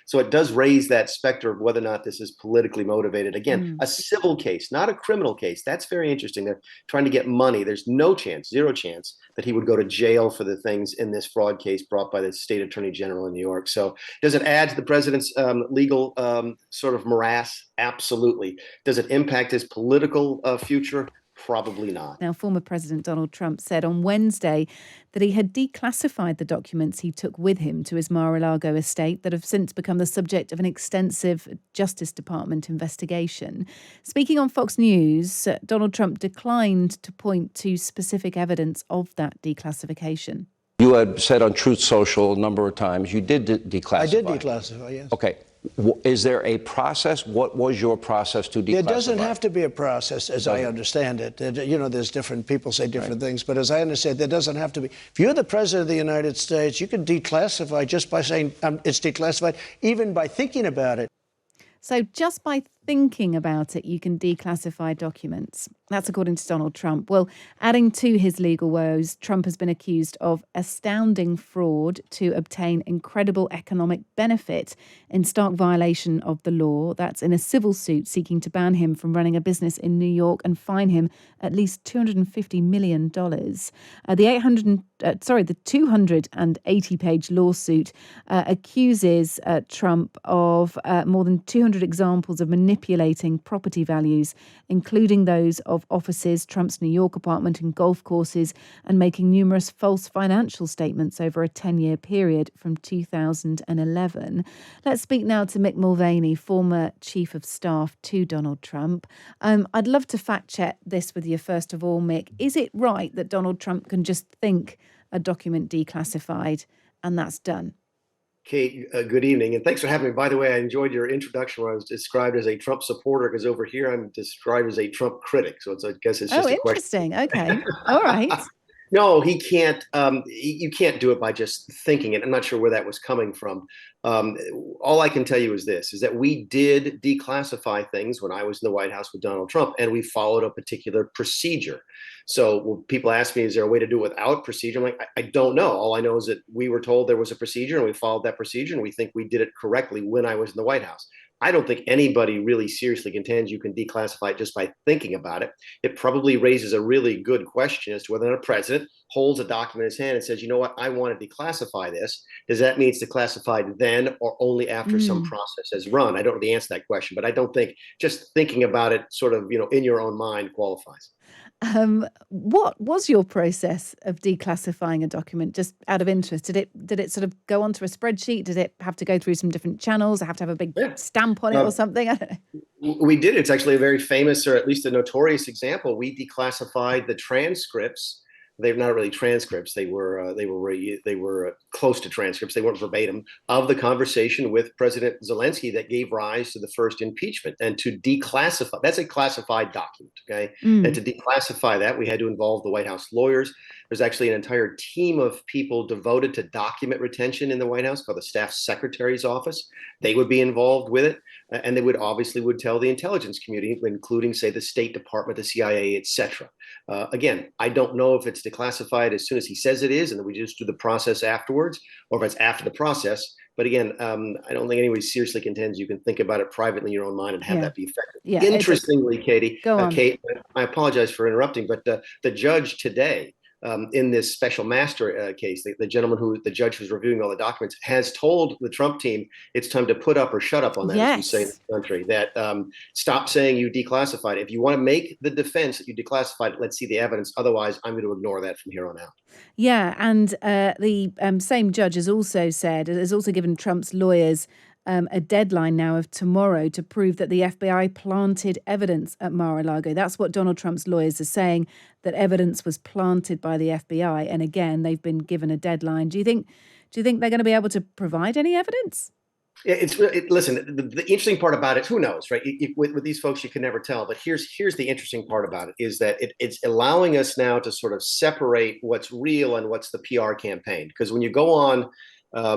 So it does raise that specter of whether or not this is politically motivated. Again, a civil case, not a criminal case. That's very interesting. They're trying to get money. There's no chance, zero chance, that he would go to jail for the things in this fraud case brought by the state attorney general in New York. So does it add to the president's legal sort of morass? Absolutely. Does it impact his political future? Probably not. Now, former President Donald Trump said on Wednesday that he had declassified the documents he took with him to his Mar-a-Lago estate that have since become the subject of an extensive Justice Department investigation. Speaking on Fox News, Donald Trump declined to point to specific evidence of that declassification. You had said on Truth Social a number of times you did declassify. I did declassify, yes. Okay. Is there a process? What was your process to declassify? There doesn't have to be a process, as I understand it. You know, there's different people say different things, but as I understand, there doesn't have to be. If you're the president of the United States, you can declassify just by saying it's declassified, even by thinking about it. So just by thinking about it, you can declassify documents. That's according to Donald Trump. Well, adding to his legal woes, Trump has been accused of astounding fraud to obtain incredible economic benefit in stark violation of the law. That's in a civil suit seeking to ban him from running a business in New York and fine him at least $250 million. The 280-page lawsuit accuses Trump of more than 200 examples of manipulating property values, including those of offices, Trump's New York apartment and golf courses, and making numerous false financial statements over a 10-year period from 2011. Let's speak now to Mick Mulvaney, former chief of staff to Donald Trump. I'd love to fact check this with you first of all, Mick. Is it right that Donald Trump can just think a document declassified and that's done? Kate, good evening, and thanks for having me. By the way, I enjoyed your introduction where I was described as a Trump supporter, because over here I'm described as a Trump critic. So I guess it's just a question. Interesting. Okay. All right. No, he can't. You can't do it by just thinking it. I'm not sure where that was coming from. All I can tell you is this: is that we did declassify things when I was in the White House with Donald Trump, and we followed a particular procedure. So when people ask me, is there a way to do it without procedure? I'm like, I don't know. All I know is that we were told there was a procedure, and we followed that procedure, and we think we did it correctly when I was in the White House. I don't think anybody really seriously contends you can declassify it just by thinking about it. It probably raises a really good question as to whether or not a president holds a document in his hand and says, you know what, I want to declassify this. Does that mean it's declassified then or only after some process has run? I don't really answer that question, but I don't think just thinking about it sort of, in your own mind qualifies. What was your process of declassifying a document, just out of interest? Did it sort of go onto a spreadsheet? Did it have to go through some different channels? I have to have a big stamp on it or something? I don't know. We did. It's actually a very famous, or at least a notorious example. We declassified the transcripts. They're not really transcripts. They were close to transcripts. They weren't verbatim of the conversation with President Zelensky that gave rise to the first impeachment. And to declassify, that's a classified document, okay? And to declassify that, we had to involve the White House lawyers. There's actually an entire team of people devoted to document retention in the White House called the Staff Secretary's Office. They would be involved with it, and they would tell the intelligence community, including, say, the State Department, the CIA, etc. Again, I don't know if it's declassified as soon as he says it is, and then we just do the process afterwards, or if it's after the process. But again, I don't think anybody seriously contends you can think about it privately in your own mind and have that be effective. Yeah, interestingly, Katie, go on. Kate, I apologize for interrupting, but the judge today, in this special master case, the judge who's reviewing all the documents, has told the Trump team it's time to put up or shut up on that, as we say in the country, that stop saying you declassified it. If you want to make the defense that you declassified it, let's see the evidence. Otherwise, I'm going to ignore that from here on out. Yeah, and the same judge has also given Trump's lawyers a deadline now of tomorrow to prove that the FBI planted evidence at Mar-a-Lago. That's what Donald Trump's lawyers are saying, that evidence was planted by the FBI. And again, they've been given a deadline. Do you think they're going to be able to provide any evidence? Listen, the interesting part about it, who knows, right? With these folks, you can never tell. But here's the interesting part about it, is that it's allowing us now to sort of separate what's real and what's the PR campaign. Because when you go on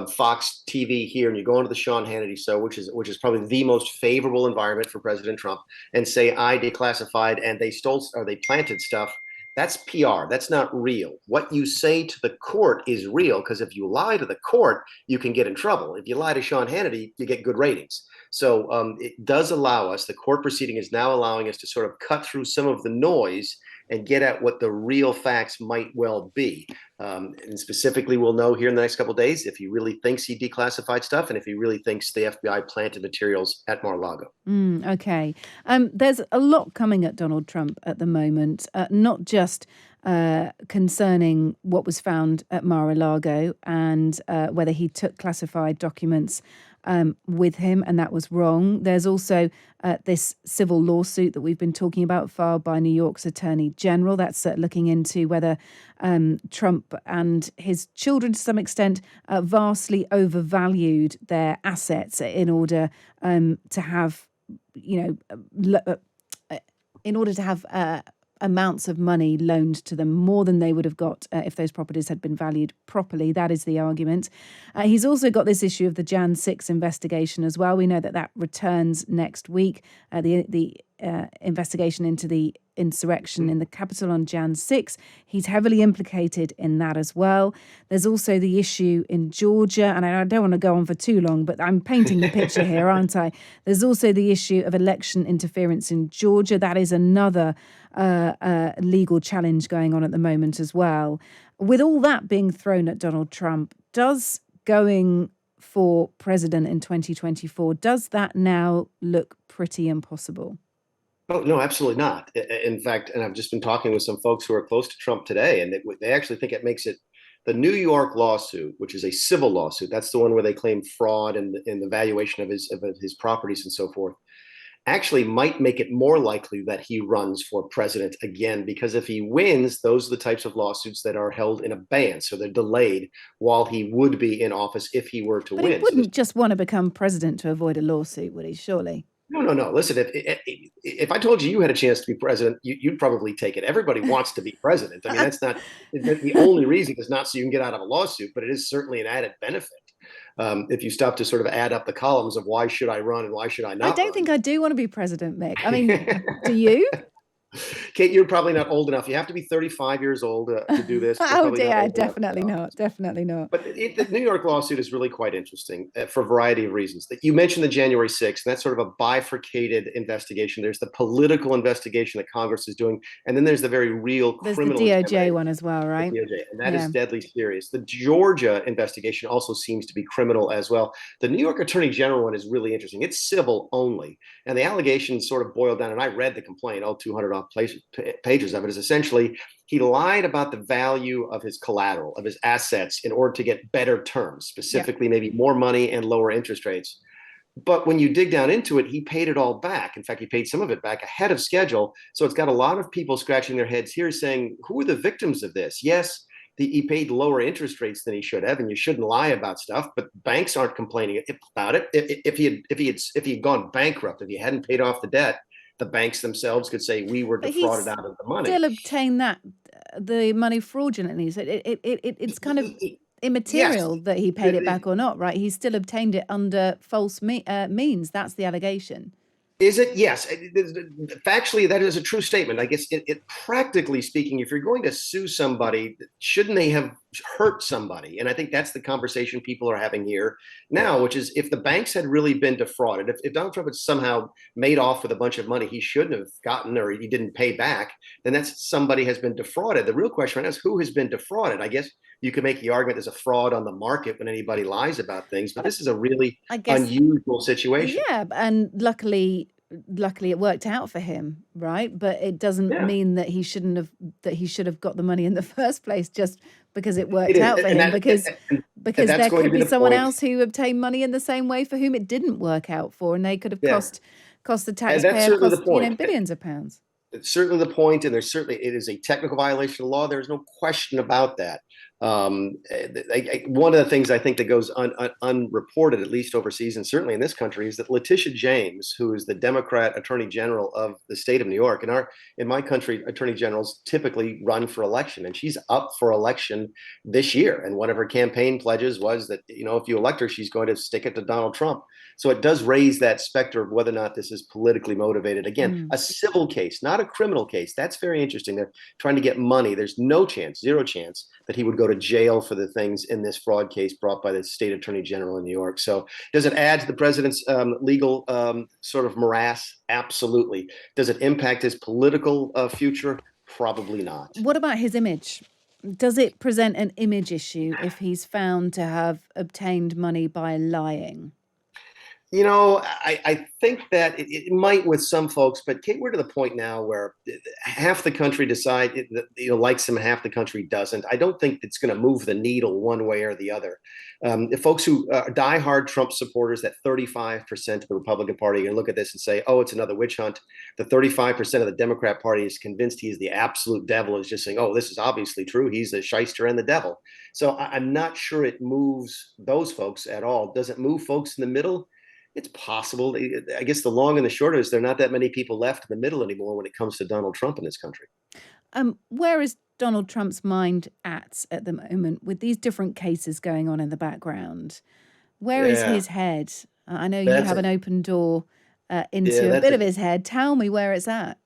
Fox TV here, and you go into the Sean Hannity show, which is probably the most favorable environment for President Trump, and say I declassified and they stole or they planted stuff, That's PR. That's not real. What you say to the court is real, because if you lie to the court, you can get in trouble. If you lie to Sean Hannity, you get good ratings. So it does allow us, the court proceeding is now allowing us to sort of cut through some of the noise and get at what the real facts might well be. And specifically, we'll know here in the next couple of days if he really thinks he declassified stuff and if he really thinks the FBI planted materials at Mar-a-Lago. Okay. There's a lot coming at Donald Trump at the moment, not just concerning what was found at Mar-a-Lago and whether he took classified documents with him, and that was wrong. There's also this civil lawsuit that we've been talking about, filed by New York's Attorney General. That's looking into whether Trump and his children, to some extent, vastly overvalued their assets in order to have, in order to have amounts of money loaned to them, more than they would have got if those properties had been valued properly. That is the argument. He's also got this issue of the Jan 6 investigation as well. We know that returns next week. The investigation into the insurrection in the Capitol on Jan 6. He's heavily implicated in that as well. There's also the issue in Georgia, and I don't want to go on for too long, but I'm painting the picture here, aren't I? There's also the issue of election interference in Georgia. That is another legal challenge going on at the moment as well. With all that being thrown at Donald Trump, does going for president in 2024, does that now look pretty impossible? Oh, no, absolutely not. In fact, and I've just been talking with some folks who are close to Trump today, and they actually think it makes it the New York lawsuit, which is a civil lawsuit. That's the one where they claim fraud in the valuation of his properties and so forth. Actually might make it more likely that he runs for president again, because if he wins, those are the types of lawsuits that are held in abeyance, so they're delayed while he would be in office if he were to win. But he wouldn't just want to become president to avoid a lawsuit, would he? Surely. No. Listen, if I told you had a chance to be president, you'd probably take it. Everybody wants to be president. I mean, that's not the only reason is not so you can get out of a lawsuit, but it is certainly an added benefit. If you stop to sort of add up the columns of why should I run and why should I not I don't think I do want to be president, Mick. I mean, do you? Kate, you're probably not old enough. You have to be 35 years old to do this. Oh dear, definitely not. Definitely not. But the New York lawsuit is really quite interesting for a variety of reasons. You mentioned the January 6th, and that's sort of a bifurcated investigation. There's the political investigation that Congress is doing, and then there's the very real criminal. There's the DOJ one as well, right? The DOJ, and that is deadly serious. The Georgia investigation also seems to be criminal as well. The New York Attorney General one is really interesting. It's civil only, and the allegations sort of boil down, and I read the complaint, all 200 off pages of it, is essentially he lied about the value of his collateral, of his assets, in order to get better terms, specifically maybe more money and lower interest rates. But when you dig down into it, he paid it all back. In fact, he paid some of it back ahead of schedule. So it's got a lot of people scratching their heads here saying, who are the victims of this? Yes, he paid lower interest rates than he should have, and you shouldn't lie about stuff, but banks aren't complaining about it. If he had gone bankrupt, if he hadn't paid off the debt, the banks themselves could say we were defrauded out of the money. Still obtain the money fraudulently. So it's kind of immaterial that he paid it back or not, right? He still obtained it under false means. That's the allegation. Is it? Yes. Factually, that is a true statement. I guess practically speaking, if you're going to sue somebody, shouldn't they have hurt somebody? And I think that's the conversation people are having here now, which is if the banks had really been defrauded, if Donald Trump had somehow made off with a bunch of money he shouldn't have gotten or he didn't pay back, then that's somebody has been defrauded. The real question right now is who has been defrauded. I guess you could make the argument there's a fraud on the market when anybody lies about things, but this is a really unusual situation. Yeah, and luckily it worked out for him, right? But it doesn't mean that he should have got the money in the first place just because it worked out for him. Because there could be someone else who obtained money in the same way for whom it didn't work out for, and they could have cost the taxpayer billions of pounds. It's certainly the point, and it is a technical violation of law. There's no question about that. One of the things I think that goes unreported, at least overseas and certainly in this country, is that Letitia James, who is the Democrat Attorney General of the state of New York, in my country, attorney generals typically run for election, and she's up for election this year. And one of her campaign pledges was that, if you elect her, she's going to stick it to Donald Trump. So it does raise that specter of whether or not this is politically motivated. Again, a civil case, not a criminal case. That's very interesting. They're trying to get money. There's no chance, zero chance, that he would go to jail for the things in this fraud case brought by the state attorney general in New York. So does it add to the president's legal sort of morass? Absolutely. Does it impact his political future? Probably not. What about his image? Does it present an image issue if he's found to have obtained money by lying? I think that it might with some folks, but Kate, we're to the point now where half the country likes him, half the country doesn't. I don't think it's going to move the needle one way or the other. The folks who are diehard Trump supporters, that 35% of the Republican Party, are going to look at this and say, oh, it's another witch hunt. The 35% of the Democrat Party is convinced he's the absolute devil, is just saying, oh, this is obviously true. He's the shyster and the devil. So I'm not sure it moves those folks at all. Does it move folks in the middle? It's possible. I guess the long and the short is there are not that many people left in the middle anymore when it comes to Donald Trump in this country. Where is Donald Trump's mind at the moment with these different cases going on in the background? Where is his head? I know you have an open door into a bit of his head. Tell me where it's at.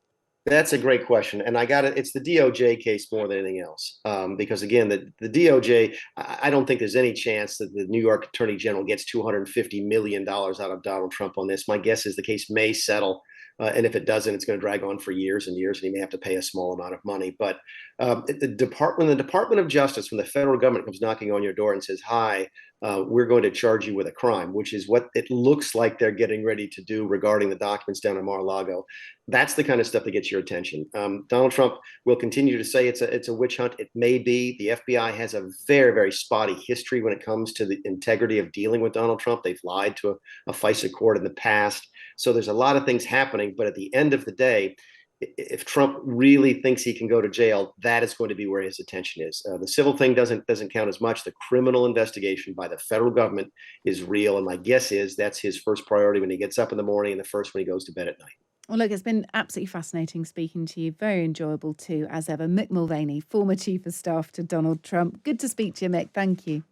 That's a great question. And it's the DOJ case more than anything else. Because again, the DOJ, I don't think there's any chance that the New York Attorney General gets $250 million out of Donald Trump on this. My guess is the case may settle. And if it doesn't, it's going to drag on for years and years, and he may have to pay a small amount of money. But the Department of Justice, when the federal government comes knocking on your door and says, hi, we're going to charge you with a crime, which is what it looks like they're getting ready to do regarding the documents down in Mar-a-Lago. That's the kind of stuff that gets your attention. Donald Trump will continue to say it's a witch hunt. It may be. The FBI has a very, very spotty history when it comes to the integrity of dealing with Donald Trump. They've lied to a FISA court in the past. So there's a lot of things happening. But at the end of the day, if Trump really thinks he can go to jail, that is going to be where his attention is. The civil thing doesn't count as much. The criminal investigation by the federal government is real. And my guess is that's his first priority when he gets up in the morning and the first when he goes to bed at night. Well, look, it's been absolutely fascinating speaking to you. Very enjoyable too, as ever. Mick Mulvaney, former Chief of Staff to Donald Trump. Good to speak to you, Mick. Thank you.